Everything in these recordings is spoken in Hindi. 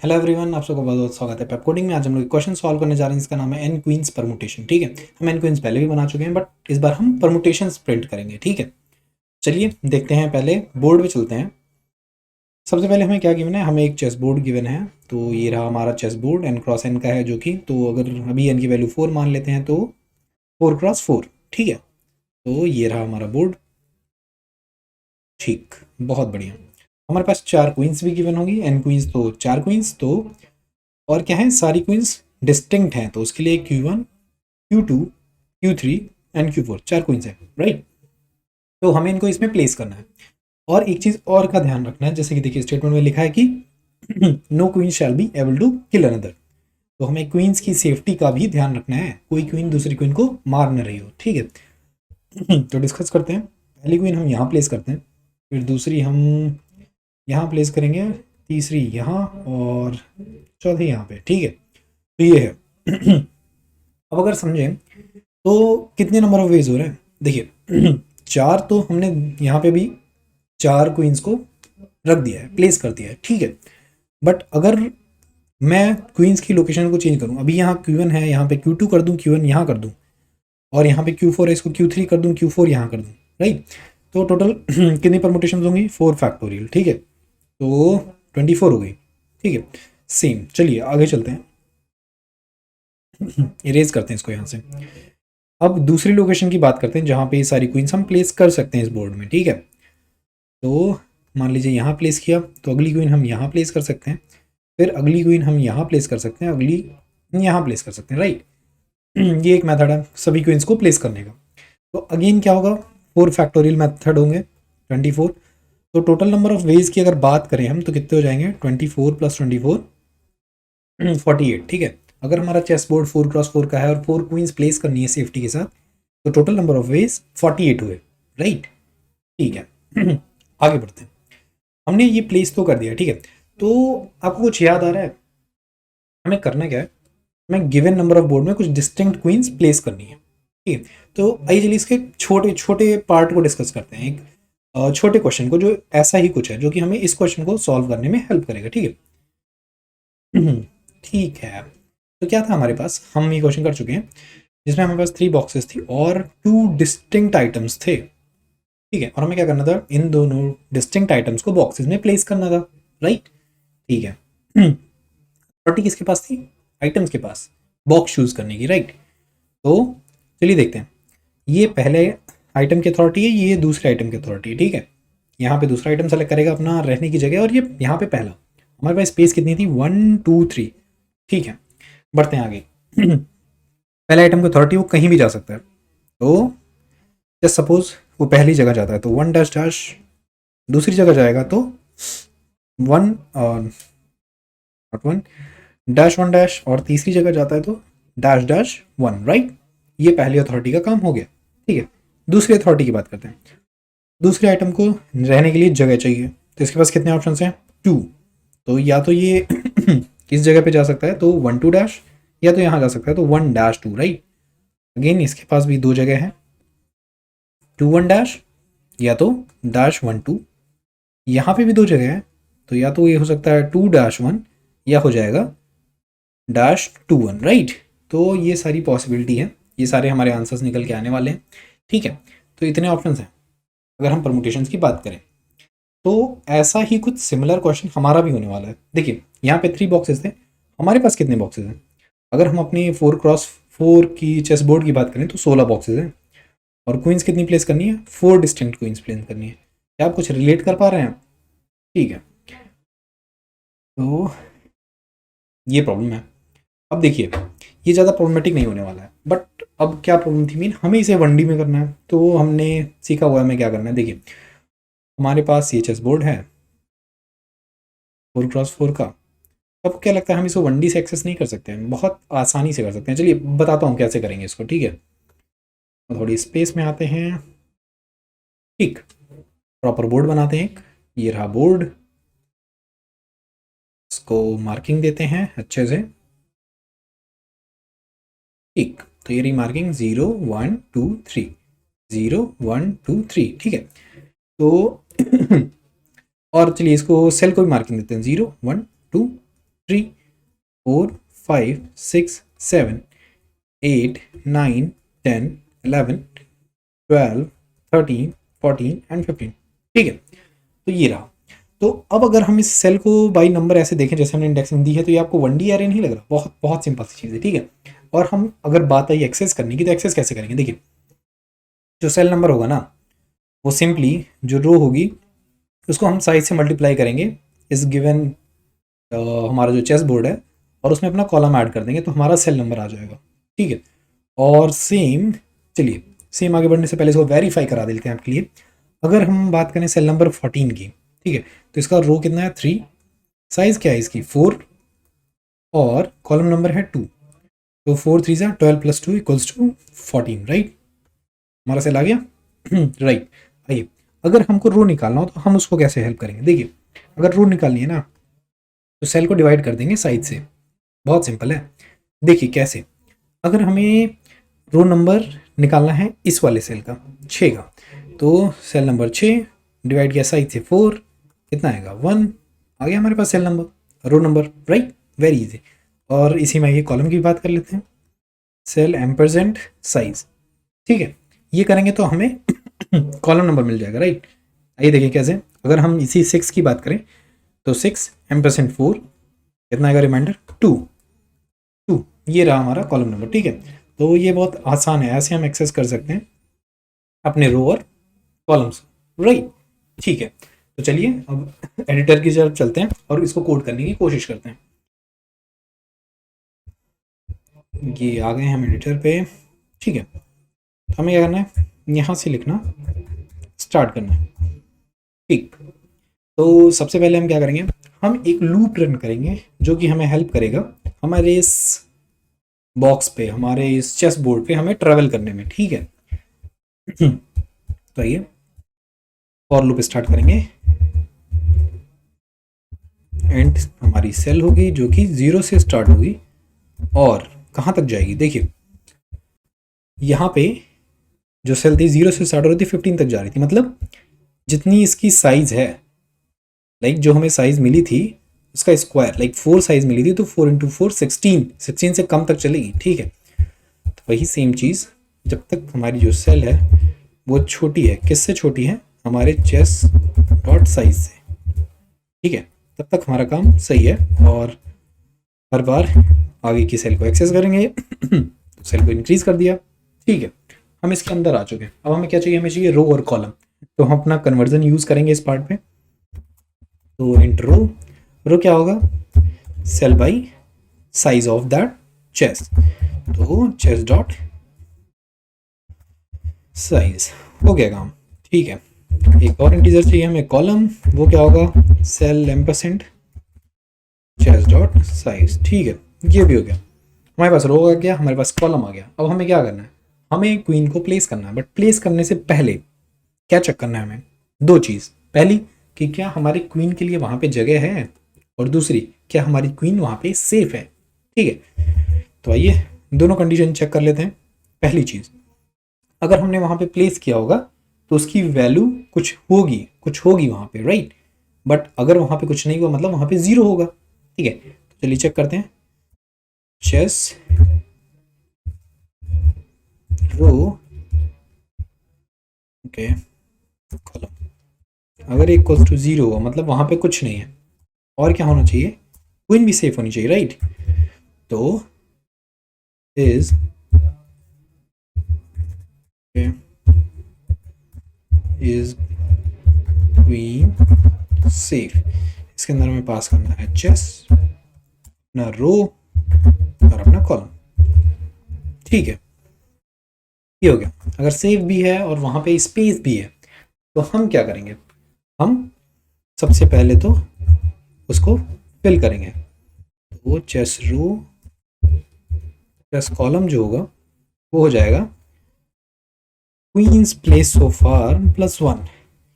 हेलो एवरीवन, आप सबका बहुत बहुत स्वागत है पेप कोडिंग में। आज हम लोग क्वेश्चन सॉल्व करने जा रहे हैं, इसका नाम है एन क्वींस परमुटेशन। ठीक है, हम एन क्वींस पहले भी बना चुके हैं, बट इस बार हम परमुटेशंस प्रिंट करेंगे। ठीक है, चलिए देखते हैं। पहले बोर्ड पे चलते हैं। सबसे पहले हमें क्या गिवन है, हमें एक चेस बोर्ड गिवन है। तो ये रहा हमारा chess board, N cross N का है, जो कि तो अगर अभी एन की वैल्यू 4 मान लेते हैं तो 4x4। ठीक है, तो ये रहा हमारा बोर्ड। ठीक, बहुत बढ़िया। हमारे पास 4 क्वींस भी गिवन होगी, एन क्वींस तो 4 क्वींस। तो और क्या है, सारी क्वींस डिस्टिंक्ट हैं, तो उसके लिए Q1 Q2 Q3 and Q4 4 queen's है, राइट। तो हमें इनको इसमें प्लेस करना है। और एक चीज और का ध्यान रखना है, जैसे कि देखिए स्टेटमेंट में लिखा है कि no queen shall be able to kill another. तो हमें क्वींस की सेफ्टी का भी ध्यान रखना है, कोई क्वीन दूसरी क्वीन को मार न रही हो। ठीक है, तो डिस्कस करते हैं। पहली क्वीन हम यहाँ प्लेस करते हैं, फिर दूसरी हम यहाँ प्लेस करेंगे, तीसरी यहाँ, और चौथी यहाँ पे। ठीक है, तो ये है। अब अगर समझें तो कितने नंबर ऑफ वेज हो रहे हैं, देखिए 4 तो हमने यहाँ पे भी 4 क्वींस को रख दिया है, प्लेस कर दिया है। ठीक है, बट अगर मैं क्वींस की लोकेशन को चेंज करूँ, अभी यहाँ Q1 है, यहाँ पे Q2 कर दूँ, Q1 यहाँ कर दूँ, और यहाँ पे Q4 है, इसको Q3 कर दूँ, Q4 यहाँ कर दूँ, राइट। तो टोटल कितनी परमुटेशन होंगी, 4 फैक्टोरियल। ठीक है, तो 24 हो गई। ठीक है, सेम। चलिए आगे चलते हैं, इरेज करते हैं इसको यहाँ से। अब दूसरी लोकेशन की बात करते हैं जहाँ पे ये सारी क्वींस हम प्लेस कर सकते हैं इस बोर्ड में। ठीक है, तो मान लीजिए यहाँ प्लेस किया, तो अगली क्वीन हम यहाँ प्लेस कर सकते हैं, फिर अगली क्वीन हम यहाँ प्लेस कर सकते हैं, अगली यहाँ प्लेस कर सकते हैं, राइट। ये एक मेथड है सभी क्वींस को प्लेस करने का। तो अगेन क्या होगा, 4 फैक्टोरियल मेथड होंगे, 24। तो टोटल नंबर ऑफ वेज की अगर बात करें हम, तो कितने हो जाएंगे, 24 + 24 48। ठीक है, अगर हमारा चेस बोर्ड 4x4 का है और 4 क्वींस प्लेस करनी है सेफ्टी के साथ, तो टोटल नंबर ऑफ वेज 48 हुए, राइट। ठीक है, आगे बढ़ते हैं। हमने ये प्लेस तो कर दिया, ठीक है। तो आपको कुछ याद आ रहा है, हमें करना क्या है, हमें गिवन नंबर ऑफ बोर्ड में कुछ डिस्टिंक्ट क्वींस प्लेस करनी है। ठीक है, तो आइए चलिए इसके छोटे छोटे पार्ट को डिस्कस करते हैं, एक छोटे क्वेश्चन को जो ऐसा ही कुछ है जो कि हमें इस क्वेश्चन को सॉल्व करने में हेल्प करेगा। ठीक है, ठीक है। तो क्या था हमारे पास, हम ये क्वेश्चन कर चुके हैं जिसमें हमारे पास 3 बॉक्सेस थी और 2 डिस्टिंक्ट आइटम्स थे। ठीक है, और हमें क्या करना था, इन दोनों डिस्टिंक्ट आइटम्स को बॉक्सेस में प्लेस करना था, राइट। ठीक है, अथॉरिटी किसके पास थी, आइटम्स के पास, बॉक्स चूज करने की, राइट। तो चलिए देखते हैं, ये पहले आइटम की अथॉरिटी है, ये दूसरे आइटम की अथॉरिटी है। ठीक है, यहाँ पे दूसरा आइटम सेलेक्ट करेगा अपना रहने की जगह, और ये यहाँ पे पहला। हमारे पास स्पेस कितनी थी, 1 2 3। ठीक है, बढ़ते हैं आगे। पहले आइटम की अथॉरिटी, वो कहीं भी जा सकता है। तो जस्ट सपोज वो पहली जगह जाता है तो 1 डैश डैश, दूसरी जगह जाएगा तो 1 नॉट 1 डैश 1 डैश, और तीसरी जगह जाता है तो डैश डैश 1, राइट। ये पहली अथॉरिटी का काम हो गया। ठीक है, दूसरी अथॉरिटी की बात करते हैं। दूसरे आइटम को रहने के लिए जगह चाहिए, तो इसके पास कितने ऑप्शन हैं, 2। तो या तो ये इस जगह पे जा सकता है तो 1 2 डैश, या तो यहाँ जा सकता है तो 1 डैश 2, राइट। अगेन इसके पास भी 2 जगह है, 2 1 डैश, या तो डैश 1 2। यहाँ पे भी 2 जगह है, तो या तो ये हो सकता है 2 डैश 1, या हो जाएगा डैश 2 1, राइट। तो ये सारी पॉसिबिलिटी है, ये सारे हमारे आंसर्स निकल के आने वाले हैं। ठीक है, तो इतने ऑप्शंस हैं अगर हम परमुटेशंस की बात करें। तो ऐसा ही कुछ सिमिलर क्वेश्चन हमारा भी होने वाला है। देखिए यहाँ पे 3 बॉक्सेस थे, हमारे पास कितने बॉक्सेस हैं, अगर हम अपनी 4x4 की चेस बोर्ड की बात करें तो 16 बॉक्सेस हैं, और क्वींस कितनी प्लेस करनी है, 4 डिस्टिंक्ट क्वींस प्लेस करनी है। क्या आप कुछ रिलेट कर पा रहे हैं, ठीक है। तो ये प्रॉब्लम है। अब देखिए ये ज़्यादा प्रॉब्लमेटिक नहीं होने वाला है, बट अब क्या प्रॉब्लम थी, मीन हमें इसे 1D में करना है। तो हमने सीखा हुआ है हमें क्या करना है। देखिए हमारे पास ये चेस बोर्ड है 4x4 का। आपको क्या लगता है हम इसको 1D से एक्सेस नहीं कर सकते हैं, बहुत आसानी से कर सकते हैं। चलिए बताता हूँ कैसे करेंगे इसको, ठीक है। थोड़ी स्पेस में आते हैं, ठीक, प्रॉपर बोर्ड बनाते हैं। ये रहा बोर्ड, इसको मार्किंग देते हैं अच्छे से, ठीक। तो ये रही मार्किंग 0 1 2 3, 0 1 2 3, ठीक है। तो और चलिए इसको सेल को भी मार्किंग देते हैं 0 1 2 3 4 5 6 7 8 9 10 11 12 13 14 एंड 15। ठीक है, तो ये रहा। तो अब अगर हम इस सेल को बाई नंबर ऐसे देखें जैसे हमने इंडेक्सिंग दी है, तो ये आपको 1D एरे नहीं लग रहा? बहुत बहुत सिंपल सी चीज़ है। ठीक है, और हम अगर बात आई एक्सेस करने की, तो एक्सेस कैसे करेंगे? देखिए, जो सेल नंबर होगा ना, वो सिंपली जो रो होगी उसको हम साइज से मल्टीप्लाई करेंगे इस गिवन हमारा जो चेस बोर्ड है, और उसमें अपना कॉलम ऐड कर देंगे, तो हमारा सेल नंबर आ जाएगा। ठीक है, और सेम, चलिए सेम आगे बढ़ने से पहले इसको वेरीफाई करा देते हैं आपके लिए। अगर हम बात करें सेल नंबर 14 की, ठीक है, तो इसका रो कितना है? 3, साइज क्या है इसकी? 4, और कॉलम नंबर है 2, तो 4 3 सा 12 प्लस 2 इक्वल्स टू 14, राइट? हमारा सेल आ गया। राइट, आइए, अगर हमको रो निकालना हो तो हम उसको कैसे हेल्प करेंगे? देखिए, अगर रो निकालनी है ना, तो सेल को डिवाइड कर देंगे साइड से, बहुत सिंपल है। देखिए कैसे, अगर हमें रो नंबर निकालना है इस वाले सेल का, 6 का, तो सेल नंबर 6 डिवाइड किया साइड से 4, कितना आएगा? 1। आ गया हमारे पास cell number, row number, right? Very easy. और इसी में ये कॉलम की बात कर लेते हैं, सेल एम्परसेंट साइज। ठीक है, ये करेंगे तो हमें कॉलम नंबर मिल जाएगा, राइट? आइए देखिए कैसे। अगर हम इसी 6 की बात करें, तो 6 एम्परसेंट 4, कितना आएगा? रिमाइंडर 2। ये रहा हमारा कॉलम नंबर। ठीक है, तो ये बहुत आसान है, ऐसे हम एक्सेस कर सकते हैं अपने रो और कॉलम्स, राइट? ठीक है, तो चलिए अब एडिटर की तरफ चलते हैं और इसको कोड करने की कोशिश करते हैं। ये आ गए हम एडिटर पे। ठीक है, तो हमें क्या करना है? यहाँ से लिखना स्टार्ट करना है। ठीक, तो सबसे पहले हम क्या करेंगे? हम एक लूप रन करेंगे जो कि हमें हेल्प करेगा हमारे इस बॉक्स पे, हमारे इस चेस बोर्ड पे हमें ट्रेवल करने में। ठीक है, तो आइए फॉर लूप स्टार्ट करेंगे, एंड हमारी सेल होगी जो कि 0 से स्टार्ट होगी और कहाँ तक जाएगी? देखिए, यहाँ पे जो सेल थी 0 से स्टार्ट हो रही थी, 15 तक जा रही थी, मतलब जितनी इसकी साइज है, लाइक जो हमें साइज मिली थी उसका स्क्वायर, लाइक 4 साइज मिली थी, तो 4 इंटू 4 16 से कम तक चलेगी। ठीक है, तो वही सेम चीज़, जब तक हमारी जो सेल है वो छोटी है, किससे छोटी है? हमारे चेस डॉट साइज से। ठीक है, तब तक हमारा काम सही है, और हर बार आगे की सेल को एक्सेस करेंगे तो सेल को इंक्रीज कर दिया। ठीक है, हम इसके अंदर आ चुके हैं। अब हमें क्या चाहिए? हमें चाहिए रो और कॉलम, तो हम अपना कन्वर्जन यूज़ करेंगे इस पार्ट पे। तो इंट रो क्या होगा? Cell by size of that chess, तो चेस डॉट साइज, हो गया काम। ठीक है, एक और इंटीजर चाहिए हमें कॉलम, वो क्या होगा? Cell ampersand chess dot size. ठीक है, ये भी हो गया, हमारे पास रो आ गया, हमारे पास कॉलम आ गया। अब हमें क्या करना है? हमें क्वीन को प्लेस करना है, बट प्लेस करने से पहले क्या चेक करना है हमें? दो चीज़, पहली कि क्या हमारी क्वीन के लिए वहाँ पे जगह है, और दूसरी क्या हमारी क्वीन वहाँ पे सेफ है। ठीक है, तो आइए दोनों कंडीशन चेक कर लेते हैं। पहली चीज़, अगर हमने वहाँ पे प्लेस किया होगा तो उसकी वैल्यू कुछ होगी वहाँ पे, राइट? बट अगर वहाँ पे कुछ नहीं हुआ, मतलब वहाँ पे 0 होगा। ठीक है, तो चलिए चेक करते हैं। चेस रो, ओके, कॉलम, अगर इक्वल्स टू 0 हुआ मतलब वहाँ पे कुछ नहीं है, और क्या होना चाहिए? क्वीन भी सेफ होनी चाहिए, राइट? तो इज क्वीन सेफ, इसके अंदर हमें पास करना है चेस, अपना रो और अपना कॉलम। ठीक है, ये हो गया। अगर सेफ भी है और वहाँ पे स्पेस भी है, तो हम क्या करेंगे? हम सबसे पहले तो उसको फिल करेंगे, तो वो चेस रो प्लस कॉलम जो होगा वो हो जाएगा क्वींस प्लेस सो फार प्लस 1।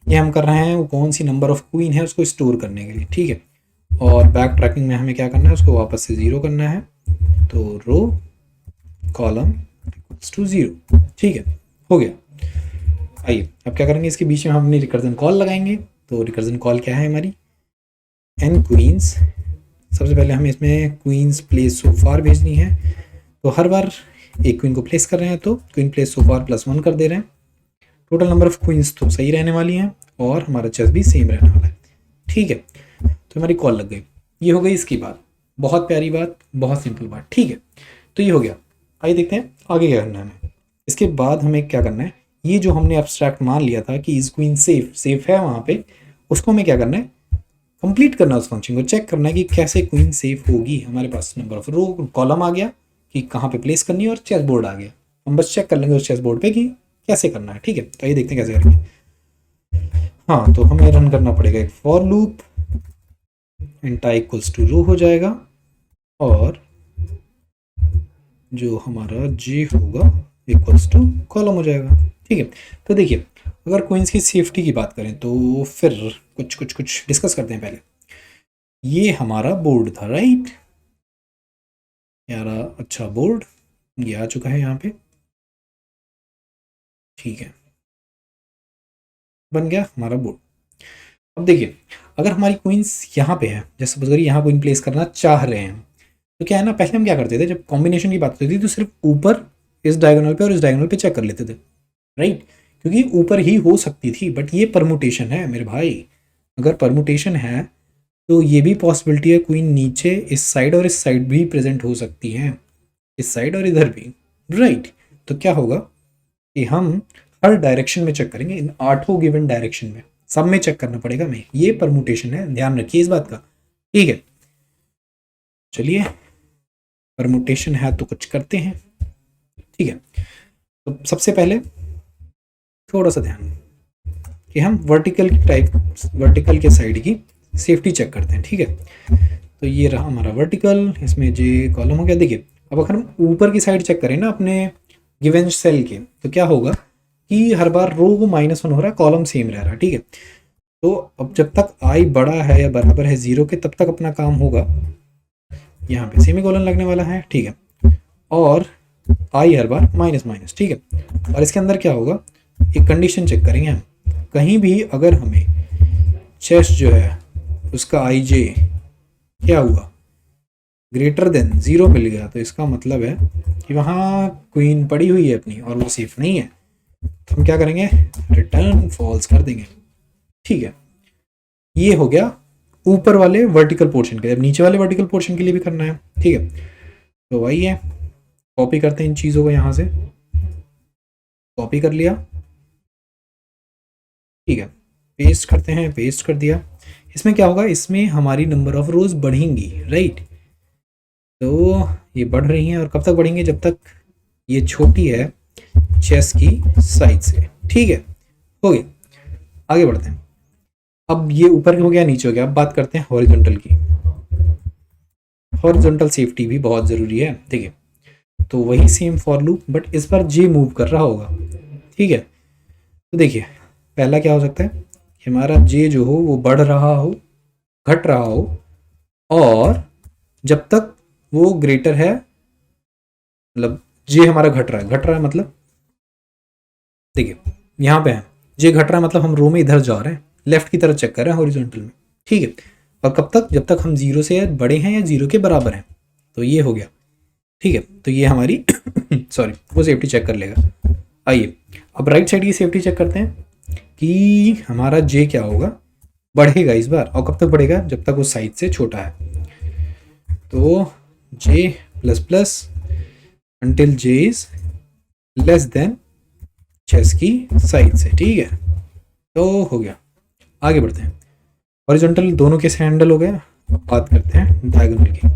ये हम कर रहे हैं वो कौन सी नंबर ऑफ क्वीन है उसको स्टोर करने के लिए। ठीक है, और बैक ट्रैकिंग में हमें क्या करना है? उसको वापस से 0 करना है, तो रो कॉलम इक्वल्स टू 0। ठीक है, हो गया। आइए अब क्या करेंगे? इसके बीच में हम अपनी रिकर्जन कॉल लगाएंगे। तो रिकर्जन कॉल क्या है हमारी? n क्वींस सबसे पहले हमें इसमें क्वींस प्लेस सो फार भेजनी है, तो हर बार एक क्वीन को प्लेस कर रहे हैं तो क्वीन प्लेस सो फार +1 कर दे रहे हैं। टोटल नंबर ऑफ क्वींस तो सही रहने वाली हैं और हमारा चेस भी सेम रहने वाला है। ठीक है, तो हमारी कॉल लग गई। ये हो गई इसकी बात, बहुत प्यारी बात, बहुत सिंपल बात। ठीक है, तो ये हो गया। आइए देखते हैं आगे क्या करना है हमें। इसके बाद हमें क्या करना है, ये जो हमने एब्स्ट्रैक्ट मान लिया था कि इज क्वीन सेफ है वहाँ पे, उसको हमें क्या करना है, कंप्लीट करना है। उस फंक्शन को चेक करना है कि कैसे क्वीन सेफ होगी। हमारे पास नंबर ऑफ रो कॉलम आ गया कि कहाँ पे प्लेस करनी है और चेस बोर्ड आ गया। हम बस चेक कर लेंगे उस चेस बोर्ड पे कि कैसे करना है। ठीक है, तो ये देखते हैं कैसे करेंगे। हाँ, तो हमें रन करना पड़ेगा एक फॉर लूप, इंटा इक्वल्स टू रो हो जाएगा और जो हमारा जे होगा इक्वल्स टू कॉलम हो जाएगा। ठीक है, तो देखिए अगर क्वींस की सेफ्टी की बात करें तो फिर कुछ डिस्कस करते हैं। पहले ये हमारा बोर्ड था, राइट यारा, अच्छा बोर्ड ये आ चुका है यहाँ पे। ठीक है, बन गया हमारा बोर्ड। अब देखिए अगर हमारी क्वींस यहाँ पे है, जैसे सपोज करिए यहाँ क्वीन प्लेस करना चाह रहे हैं, तो क्या है ना, पहले हम क्या करते थे जब कॉम्बिनेशन की बात होती थी तो सिर्फ ऊपर इस डायगोनल पे और इस डायगोनल पे चेक कर लेते थे, राइट, क्योंकि ऊपर ही हो सकती थी। बट ये परमुटेशन है मेरे भाई, अगर परमुटेशन है तो ये भी पॉसिबिलिटी है क्वीन नीचे इस साइड और इस साइड भी प्रेजेंट हो सकती हैं, इस साइड और इधर भी, राइट। तो क्या होगा कि हम हर डायरेक्शन में चेक करेंगे, इन 8 गिवन डायरेक्शन में सब में चेक करना पड़ेगा हमें। ये परमुटेशन है, ध्यान रखिए इस बात का। ठीक है, चलिए परमुटेशन है तो कुछ करते हैं। ठीक है, तो सबसे पहले थोड़ा सा ध्यान कि हम वर्टिकल के साइड की सेफ्टी चेक करते हैं। ठीक है, तो ये रहा हमारा वर्टिकल, इसमें जे कॉलम हो गया। देखिए अब अगर हम ऊपर की साइड चेक करें ना अपने गिवन सेल के, तो क्या होगा कि हर बार रो -1 हो रहा है, कॉलम सेम रह रहा है। ठीक है, तो अब जब तक आई बड़ा है या बराबर है 0 के तब तक अपना काम होगा। यहाँ पे सेमीकोलन लगने वाला है। ठीक है, और आई हर बार -। ठीक है, और इसके अंदर क्या होगा, एक कंडीशन चेक करेंगे हम, कहीं भी अगर हमें चेस जो है उसका आई जे क्या हुआ >0 मिल गया, तो इसका मतलब है कि वहाँ क्वीन पड़ी हुई है अपनी और वो सेफ नहीं है। तो हम क्या करेंगे, रिटर्न फॉल्स कर देंगे। ठीक है, ये हो गया ऊपर वाले वर्टिकल पोर्शन के लिए। अब नीचे वाले वर्टिकल पोर्शन के लिए भी करना है। ठीक है, तो वही है, कॉपी करते हैं इन चीज़ों को, यहाँ से कॉपी कर लिया। ठीक है, पेस्ट करते हैं, पेस्ट कर दिया। इसमें क्या होगा, इसमें हमारी नंबर ऑफ रोज बढ़ेंगी, राइट। तो ये बढ़ रही हैं और कब तक बढ़ेंगे, जब तक ये छोटी है चेस की साइज से। ठीक है, हो गया, आगे बढ़ते हैं। अब ये ऊपर हो गया, नीचे हो गया। अब बात करते हैं हॉरिजॉन्टल की। हॉरिजॉन्टल सेफ्टी भी बहुत ज़रूरी है। देखिए तो वही सेम फॉर लूप, बट इस बार जे मूव कर रहा होगा। ठीक है, तो देखिए पहला क्या हो सकता है कि हमारा जे जो हो वो बढ़ रहा हो, घट रहा हो, और जब तक वो ग्रेटर है, मतलब जे हमारा घट रहा है मतलब देखिए यहाँ पे है जे घट रहा है, मतलब हम रो में इधर जा रहे हैं, लेफ्ट की तरफ चेक कर रहे हैं हॉरिजॉन्टल में। ठीक है, और कब तक, जब तक हम 0 से बड़े हैं या 0 के बराबर हैं। तो ये हो गया। ठीक है, तो ये हमारी सॉरी वो सेफ्टी चेक कर लेगा। आइए अब राइट साइड की सेफ्टी चेक करते हैं कि हमारा जे क्या होगा, बढ़ेगा इस बार, और कब तक बढ़ेगा, जब तक वो साइज से छोटा है। तो j ++ until j is less than chess की साइज से। ठीक है, तो हो गया, आगे बढ़ते हैं। हॉरिजॉन्टल दोनों के से हैंडल हो गया। अब बात करते हैं डायगोनल की।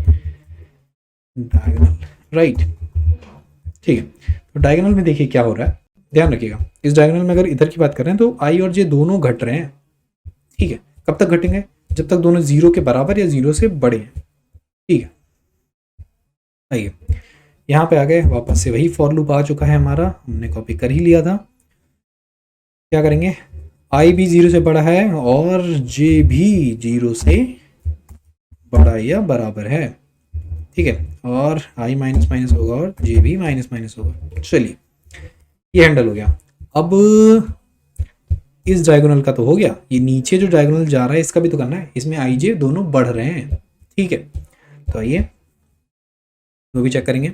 Diagonal, right. ठीक है, तो डायगोनल में देखिए क्या हो रहा है, ध्यान रखिएगा। इस डायगोनल में अगर इधर की बात कर रहे हैं तो आई और जे दोनों घट रहे हैं। ठीक है, कब तक घटेंगे, जब तक दोनों 0 के बराबर या 0 से बड़े हैं। ठीक है, आइए यहाँ पे आ गए, वापस से वही फॉर लूप आ चुका है हमारा, हमने कॉपी कर ही लिया था। क्या करेंगे, आई भी 0 से बड़ा है और जे भी 0 से बड़ा या बराबर है। ठीक है, और आई माइनस होगा और जे भी माइनस होगा। चलिए ये हैंडल हो गया। अब इस डायगोनल का तो हो गया, ये नीचे जो डायगोनल जा रहा है इसका भी तो करना है। इसमें आई जे दोनों बढ़ रहे हैं। ठीक है, तो आइए वो भी चेक करेंगे।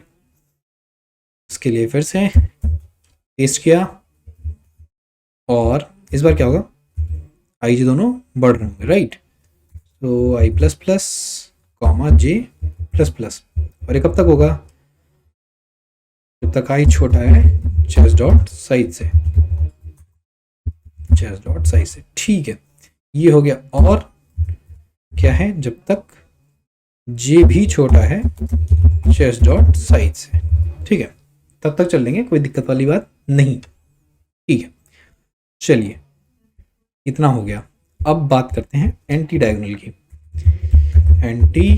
इसके लिए फिर से पेस्ट किया और इस बार क्या होगा, आई जे दोनों बढ़ रहे होंगे, राइट। तो आई प्लस प्लस कॉमा जे प्लस प्लस, और ये कब तक होगा, जब तक आई छोटा है चेस डॉट साइज से, चेस डॉट साइज से, ठीक है, ये हो गया। और क्या है, जब तक जे भी छोटा है चेस डॉट साइज से, ठीक है, तब तक चल लेंगे, कोई दिक्कत वाली बात नहीं, ठीक है। चलिए इतना हो गया। अब बात करते हैं एंटी डायगोनल की, एंटी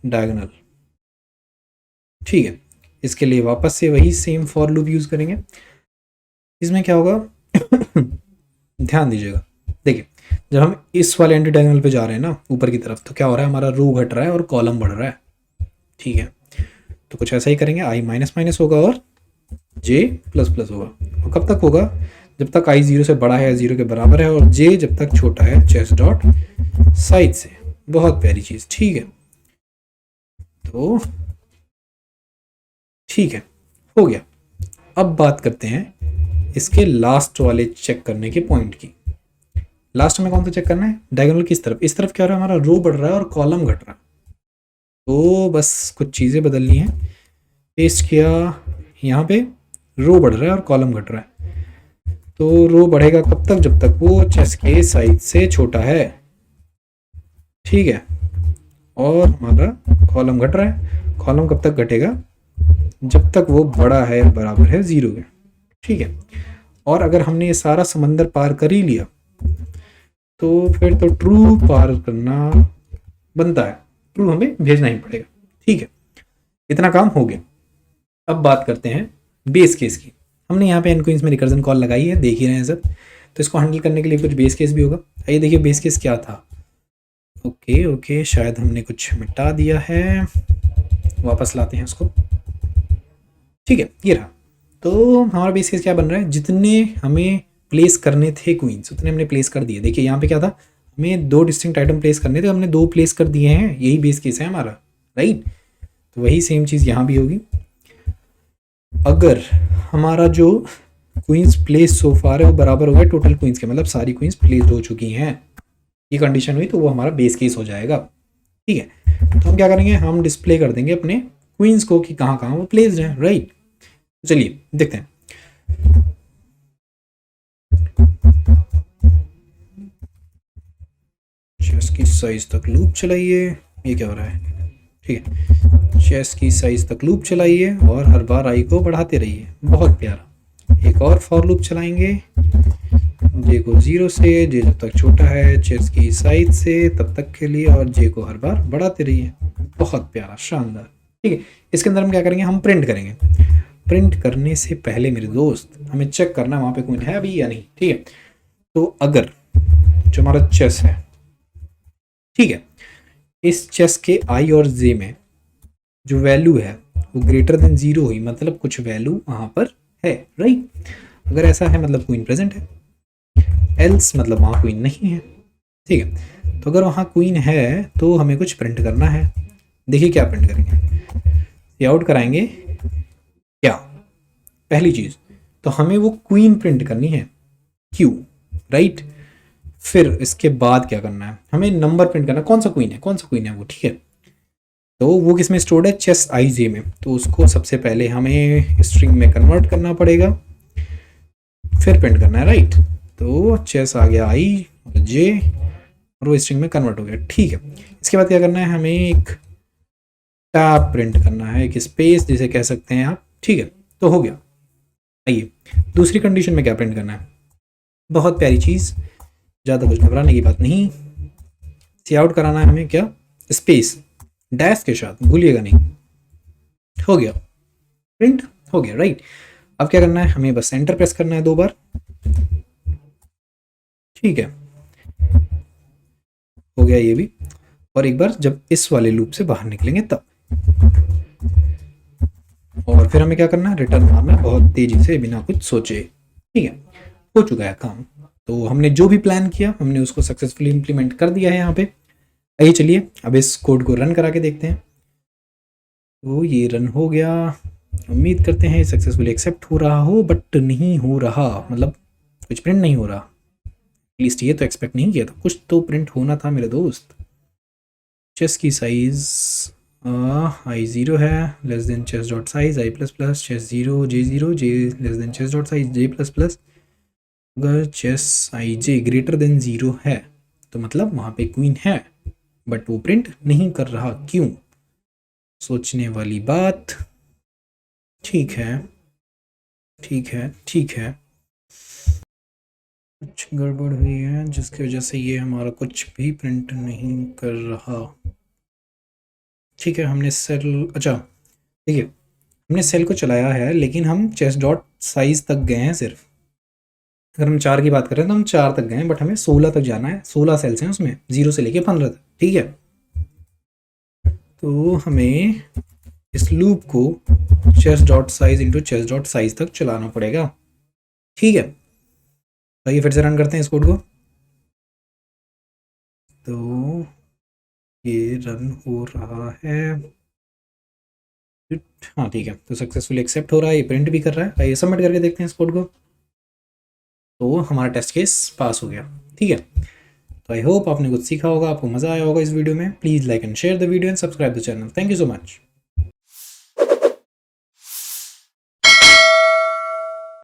डायगोनल, ठीक है। इसके लिए वापस से वही सेम फॉर लूप यूज करेंगे। इसमें क्या होगा ध्यान दीजिएगा, देखिए जब हम इस वाले एंटी डायगोनल पे जा रहे हैं ना ऊपर की तरफ, तो क्या हो रहा है, हमारा रो घट रहा है और कॉलम बढ़ रहा है, ठीक है। तो कुछ ऐसा ही करेंगे, आई माइनस माइनस होगा और जे प्लस प्लस होगा। और कब तक होगा, जब तक आई 0 से बड़ा है, 0 के बराबर है, और जे जब तक छोटा है चेस डॉट साइज से। बहुत प्यारी चीज, ठीक है। तो ठीक है, हो गया। अब बात करते हैं इसके लास्ट वाले चेक करने के पॉइंट की। लास्ट में कौन सा चेक करना है, डायगोनल किस तरफ, इस तरफ क्या हो रहा है, हमारा रो बढ़ रहा है और कॉलम घट रहा है। तो बस कुछ चीज़ें बदलनी है, पेस्ट किया, यहाँ पे रो बढ़ रहा है और कॉलम घट रहा है। तो रो बढ़ेगा कब तक, जब तक वो चेस के साइज से छोटा है, ठीक है। और हमारा कॉलम घट रहा है, कॉलम कब तक घटेगा, जब तक वो बड़ा है बराबर है 0 के, ठीक है। और अगर हमने ये सारा समंदर पार कर ही लिया तो फिर तो ट्रू पार करना बनता है, ट्रू हमें भेजना ही पड़ेगा, ठीक है। इतना काम हो गया। अब बात करते हैं बेस केस की। हमने यहाँ पे एन क्वींस में रिकर्जन कॉल लगाई है, देख ही रहे हैं सब। तो इसको हैंडल करने के लिए कुछ बेस केस भी होगा। आइए देखिए बेस केस क्या था। ओके, शायद हमने कुछ मिटा दिया है, वापस लाते हैं उसको, ठीक है, ये रहा। तो हमारा बेस केस क्या बन रहा है, जितने हमें प्लेस करने थे क्वींस उतने हमने प्लेस कर दिए। देखिए यहाँ पे क्या था, हमें 2 डिस्टिंक्ट आइटम प्लेस करने थे, हमने 2 प्लेस कर दिए हैं, यही बेस केस है हमारा, राइट। तो वही सेम चीज़ यहाँ भी होगी। अगर हमारा जो क्वींस प्लेस सो फार है वो बराबर हो गया टोटल क्वींस के, मतलब सारी क्वींस प्लेस हो चुकी हैं, ये कंडीशन हुई, तो वो हमारा बेस केस हो जाएगा, ठीक है। तो हम क्या करेंगे, हम डिस्प्ले कर देंगे अपने क्वींस को कि कहाँ कहाँ वो प्लेस्ड हैं, राइट। चलिए देखते हैं। चेस की साइज तक लूप चलाइए, ये क्या हो रहा है, ठीक है। चेस की साइज तक लूप चलाइए और हर बार आई को बढ़ाते रहिए, बहुत प्यारा। एक और फॉर लूप चलाएंगे, जे को 0 से, जे जब तक छोटा है चेस की साइज से तब तक के लिए, और जे को हर बार बढ़ाते रहिए, बहुत प्यारा, शानदार, ठीक है। इसके अंदर हम क्या करेंगे, हम प्रिंट करेंगे। प्रिंट करने से पहले मेरे दोस्त हमें चेक करना वहाँ पे कोई है अभी या नहीं, ठीक है। तो अगर जो हमारा चेस है, ठीक है, इस चेस के आई और जे में जो वैल्यू है वो ग्रेटर देन 0 हुई, मतलब कुछ वैल्यू वहाँ पर है, राइट। अगर ऐसा है मतलब क्वीन प्रेजेंट है, एल्स मतलब वहाँ क्वीन नहीं है, ठीक है। तो अगर वहाँ क्वीन है तो हमें कुछ प्रिंट करना है। देखिए क्या प्रिंट करेंगे, सी आउट कराएंगे क्या, पहली चीज़ तो हमें वो क्वीन प्रिंट करनी है, क्यू, राइट। फिर इसके बाद क्या करना है, हमें नंबर प्रिंट करना, कौन सा क्वीन है वो, ठीक है। तो वो किस में स्टोर्ड है, चेस आई जे में, तो उसको सबसे पहले हमें स्ट्रिंग में कन्वर्ट करना पड़ेगा, फिर प्रिंट करना है, राइट। तो चेस आ गया आई और जे और वो स्ट्रिंग में कन्वर्ट हो गया, ठीक है। इसके बाद क्या करना है, हमें एक टैब प्रिंट करना है, एक स्पेस जिसे कह सकते हैं आप, ठीक है। तो हो गया। आइए दूसरी कंडीशन में क्या प्रिंट करना है, बहुत प्यारी चीज़, ज़्यादा कुछ घबराने की बात नहीं। सी आउट कराना है हमें क्या, स्पेस डैश के साथ, भूलिएगा नहीं। हो गया, प्रिंट हो गया, राइट। अब क्या करना है, हमें बस एंटर प्रेस करना है 2 बार, ठीक है, हो गया ये भी। और एक बार जब इस वाले लूप से बाहर निकलेंगे तब, और फिर हमें क्या करना है, रिटर्न मारना है बहुत तेजी से बिना कुछ सोचे, ठीक है। हो चुका है काम। तो हमने जो भी प्लान किया हमने उसको सक्सेसफुली इंप्लीमेंट कर दिया है यहाँ पे। आइए चलिए अब इस कोड को रन करा के देखते हैं। तो ये रन हो गया, उम्मीद करते हैं सक्सेसफुली एक्सेप्ट हो रहा हो, बट नहीं हो रहा, मतलब कुछ प्रिंट नहीं हो रहा। एटलीस्ट ये तो एक्सपेक्ट नहीं किया था, कुछ तो प्रिंट होना था मेरे दोस्त। चेस की साइज i0 है less than chess dot size i plus plus, chess 0 j0 j less than chess dot size j plus plus. अगर चेस ij ग्रेटर देन 0 है तो मतलब वहाँ पे क्वीन है, बट वो प्रिंट नहीं कर रहा, क्यों? सोचने वाली बात। ठीक है ठीक है ठीक है, कुछ गड़बड़ हुई है जिसकी वजह से ये हमारा कुछ भी प्रिंट नहीं कर रहा। ठीक है, हमने सेल, अच्छा ठीक है, हमने सेल को चलाया है लेकिन हम चेस डॉट साइज तक गए हैं सिर्फ। अगर हम 4 की बात करें तो हम 4 तक गए हैं, बट हमें 16 तक जाना है। 16 सेल्स हैं उसमें, 0 से लेके 15 तक। ठीक है, तो हमें इस लूप को chess dot size into chess dot size तक चलाना पड़ेगा। ठीक है, तो आइए फिर से रन करते हैं इस कोड को। तो ये रन हो रहा है, हाँ ठीक है, तो सक्सेसफुली एक्सेप्ट हो रहा है, ये प्रिंट भी कर रहा है। आइए सबमिट करके देखते हैं इस कोड को। तो हमारा टेस्ट केस पास हो गया। ठीक है, तो आई होप आपने कुछ सीखा होगा, आपको मज़ा आया होगा इस वीडियो में। Please like and share the video and subscribe the channel. Thank you so much.